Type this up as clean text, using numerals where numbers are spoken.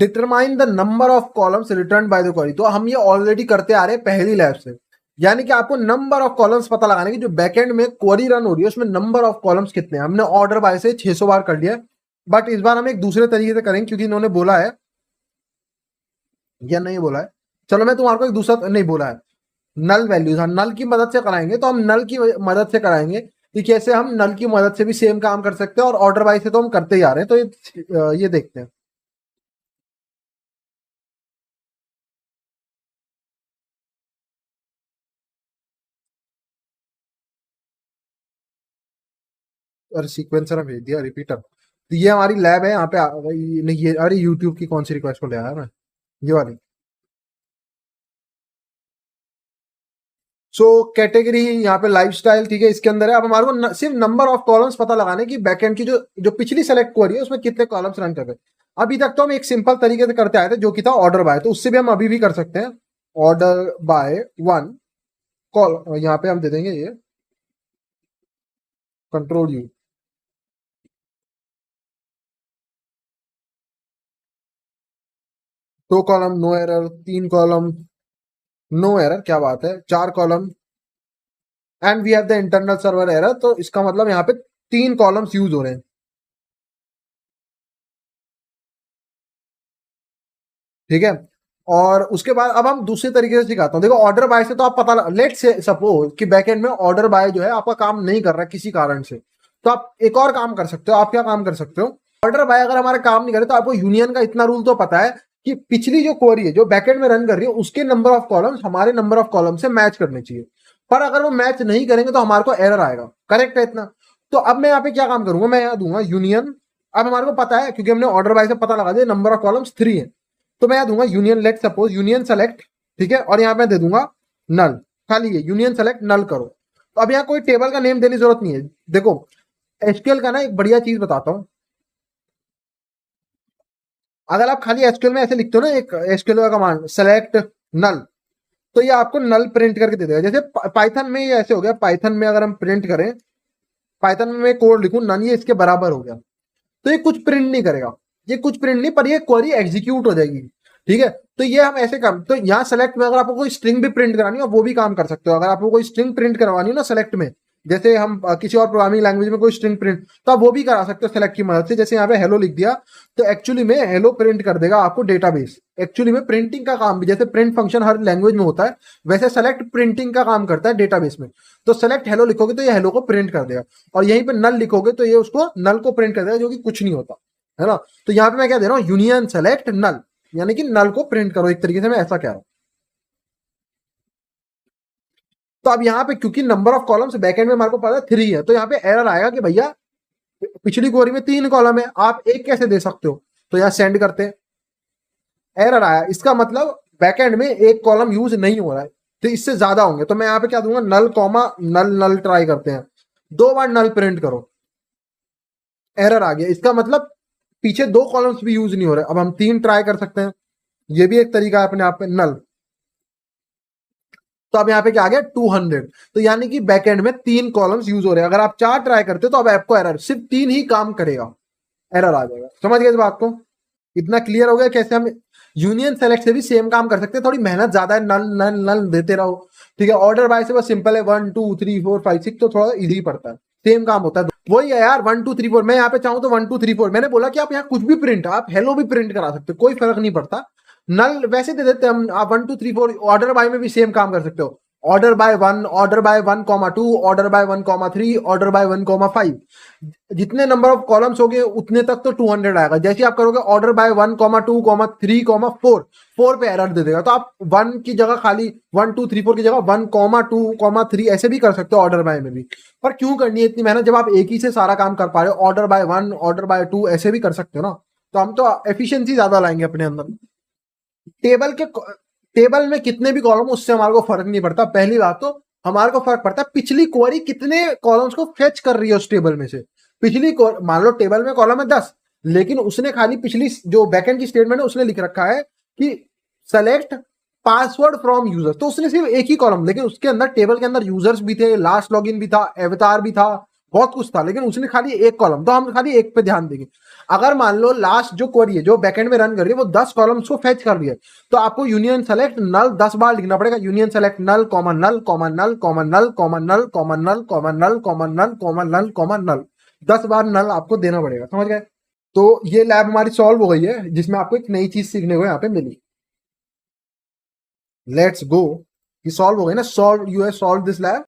Determine the number of columns return by the query. तो हम ये ऑलरेडी करते आ रहे हैं पहली लैब से, यानी कि आपको नंबर ऑफ कॉलम्स पता लगाने की, जो बैकएंड में क्वेरी रन हो रही है उसमें नंबर ऑफ कॉलम्स कितने हैं। हमने ऑर्डर बाय से 600 बार कर लिया, बट इस बार हम एक दूसरे तरीके से करेंगे, क्योंकि इन्होंने बोला है या नहीं बोला है, चलो मैं तुम्हारे को एक दूसरा नहीं बोला है, नल वैल्यूज, हम नल की मदद से कराएंगे। तो हम नल की मदद से कराएंगे कि कैसे हम नल की मदद से भी सेम काम कर सकते हैं, और ऑर्डर बाय से तो हम करते ही आ रहे हैं। तो ये देखते हैं। और सीक्वेंसर भेज दिया रिपीटर। तो ये हमारी लैब है यहाँ पे नहीं, ये अरे यूट्यूब की कौन सी रिक्वेस्ट को ले आया मैं, ये वाली। सो कैटेगरी यहाँ पे लाइफस्टाइल, ठीक है, इसके अंदर है। अब हमारे को सिर्फ नंबर ऑफ कॉलम्स पता लगाने की बैकएंड की जो जो पिछली सेलेक्ट क्वेरी है उसमें कितने कॉलम्स रन कर रहे हैं। अभी तक तो हम एक सिंपल तरीके से करते आए थे, जो कि था ऑर्डर बाय, तो उससे भी हम अभी भी कर सकते हैं। ऑर्डर बाय वन कॉल, यहाँ पे हम दे देंगे ये कंट्रोल यू। दो कॉलम नो एरर, तीन कॉलम नो एरर, क्या बात है, चार column and we have the internal server error. तो इसका मतलब यहाँ पे तीन कॉलम्स यूज हो रहे हैं, ठीक है। और उसके बाद अब हम दूसरे तरीके से सिखाता हूँ। देखो ऑर्डर बाय से तो आप पता, लेट से सपोज कि बैकएंड में ऑर्डर बाय जो है आपका काम नहीं कर रहा किसी कारण से, तो आप एक और काम कर सकते हो। आप क्या काम कर सकते हो, ऑर्डर बाय अगर हमारा काम नहीं करे तो आपको यूनियन का इतना रूल तो पता है कि पिछली जो क्वेरी है जो बैकएंड में रन कर रही है उसके नंबर ऑफ कॉलम्स हमारे नंबर ऑफ कॉलम से मैच करने चाहिए। पर अगर वो मैच नहीं करेंगे तो हमारे को एरर आएगा, करेक्ट है इतना। तो अब मैं यहाँ पे क्या काम करूंगा, मैं यहाँ दूंगा यूनियन। अब हमारे को पता है क्योंकि हमने ऑर्डर बाय से पता लगा दिया नंबर ऑफ कॉलम्स 3 है, तो मैं यहाँ दूंगा union, let suppose union select, ठीक है, और यहाँ पे दे दूंगा नल, खाली है यूनियन सेलेक्ट नल करो। तो अब यहाँ कोई टेबल का नेम देने की जरूरत नहीं है। देखो एसक्यूएल का ना एक बढ़िया चीज बताता हूँ, अगर आप खाली एसक्यूएल में ऐसे लिखते हो ना, एक एसक्यूएल का कमांड सेलेक्ट नल, तो ये आपको नल प्रिंट करके दे देगा। जैसे पाइथन में ये ऐसे हो गया, पाइथन में अगर हम प्रिंट करें, पाइथन में मैं कोड लिखूं नन, ये इसके बराबर हो गया, तो ये कुछ प्रिंट नहीं करेगा, ये कुछ प्रिंट नहीं, पर ये क्वेरी एग्जीक्यूट हो जाएगी, ठीक है। तो ये हम ऐसे काम, तो यहाँ सेलेक्ट में अगर आपको कोई स्ट्रिंग भी प्रिंट करानी हो वो भी काम कर सकते हो। अगर आपको कोई स्ट्रिंग प्रिंट करवानी हो ना सेलेक्ट में, जैसे हम किसी और प्रोग्रामिंग लैंग्वेज में कोई स्ट्रिंग प्रिंट, तो आप वो भी करा सकते हो सेलेक्ट की मदद से। जैसे यहाँ पे हेलो लिख दिया तो एक्चुअली में हेलो प्रिंट कर देगा आपको डेटाबेस। एक्चुअली में प्रिंटिंग का काम भी जैसे प्रिंट फंक्शन हर लैंग्वेज में होता है, वैसे सेलेक्ट प्रिंटिंग का काम करता है डेटाबेस में। तो सेलेक्ट हेलो लिखोगे तो ये हेलो को प्रिंट कर देगा, और यहीं पे नल लिखोगे तो ये उसको नल को प्रिंट कर देगा, जो कि कुछ नहीं होता है ना। तो यहाँ पे मैं क्या दे रहा हूँ, यूनियन सेलेक्ट नल, यानी कि नल को प्रिंट करो, एक तरीके से मैं ऐसा कह रहा हूं। तो अब यहाँ पे क्योंकि नंबर ऑफ कॉलम्स बैकएंड में हमारे को पता है 3 है, तो यहाँ पे एरर आएगा कि भैया पिछली क्वेरी में 3 कॉलम है, आप एक कैसे दे सकते हो। तो यहाँ सेंड करते हैं, एरर आया, इसका मतलब बैकएंड में एक कॉलम यूज नहीं हो रहा है, तो इससे ज्यादा होंगे। तो मैं यहाँ पे क्या दूंगा, नल कॉमा नल, नल ट्राई करते हैं, 2 बार नल प्रिंट करो, एरर आ गया, इसका मतलब पीछे 2 कॉलम्स भी यूज नहीं हो रहे। अब हम 3 ट्राई कर सकते हैं, ये भी एक तरीका है अपने आप में नल। तो अब यहाँ पे क्या आ गया 200, तो यानी कि बैकएंड में 3 कॉलम्स यूज हो रहे हैं। अगर आप 4 ट्राई करते हो तो अब आपको एरर, सिर्फ 3 ही काम करेगा, एरर आ जाएगा। समझ गए इस बात को, इतना क्लियर हो गया कैसे हम यूनियन सेलेक्ट से भी सेम काम कर सकते हैं। थोड़ी मेहनत ज्यादा है, नल नल नल देते रहो, ठीक है। ऑर्डर बाय से बस सिंपल है, 1 2 3 4 5 6, तो थोड़ा इजी पड़ता है, सेम काम होता है, वही है यार 1 2 3 4। मैं यहाँ पे चाहूँ तो 1 2 3 4, मैंने बोला कि आप यहाँ कुछ भी प्रिंट, आप हेलो भी प्रिंट करा सकते हो, कोई फर्क नहीं पड़ता। नल वैसे दे देते हम, आप 1 2 3 4 ऑर्डर बाय में भी सेम काम कर सकते हो। Order by 1, order by 1,2, order by 1,3, order by 1,5, जितने नंबर ऑफ कॉलम्स हो गए उतने तक तो 200 आएगा। जैसे आप करोगे ऑर्डर बाय 1,2,3,4, 4 पे एरर दे देगा। तो आप 1 की जगह खाली 1 2 3 4 की जगह 1,2,3 ऐसे भी कर सकते हो ऑर्डर बाय में भी। पर क्यों करनी है इतनी मेहनत जब आप एक ही से सारा काम कर पा रहे हो, ऑर्डर बाय 1, ऑर्डर बाय 2 ऐसे भी कर सकते हो ना। तो हम तो एफिशिएंसी ज्यादा लाएंगे अपने अंदर। टेबल के, टेबल में कितने भी कॉलम उससे हमारे को फर्क नहीं पड़ता। पहली बात तो हमारे को फर्क पड़ता है पिछली क्वेरी कितने कॉलम्स को फेच कर रही है उस टेबल में से। पिछली मान लो टेबल में कॉलम है 10, लेकिन उसने खाली पिछली जो बैकएंड की स्टेटमेंट है उसने लिख रखा है कि सेलेक्ट पासवर्ड फ्रॉम यूजर, तो उसने सिर्फ एक ही कॉलम, लेकिन उसके अंदर टेबल के अंदर यूजर्स भी थे, लास्ट लॉगिन भी था, एवतार भी था, बहुत कुछ था, लेकिन उसने खाली एक कॉलम, तो हम खाली एक पे ध्यान देंगे। अगर मान लो लास्ट जो क्वेरी है जो बैकएंड में रन कर रही है वो 10 कॉलम्स को फेच कर रही है, तो आपको यूनियन सेलेक्ट नल 10 बार लिखना पड़ेगा। यूनियन सेलेक्ट नल कॉमन नल कॉमन नल कॉमन नल कॉमन नल कॉमन नल कॉमन नल कॉमन नल कॉमन नल कॉमन नल, 10 बार नल आपको देना पड़ेगा। समझ गए? तो ये लैब हमारी सॉल्व हो गई है, जिसमें आपको एक नई चीज सीखने को यहाँ पे मिली। लेट्स गो, ये सॉल्व हो गई ना, solve, you have solve this lab.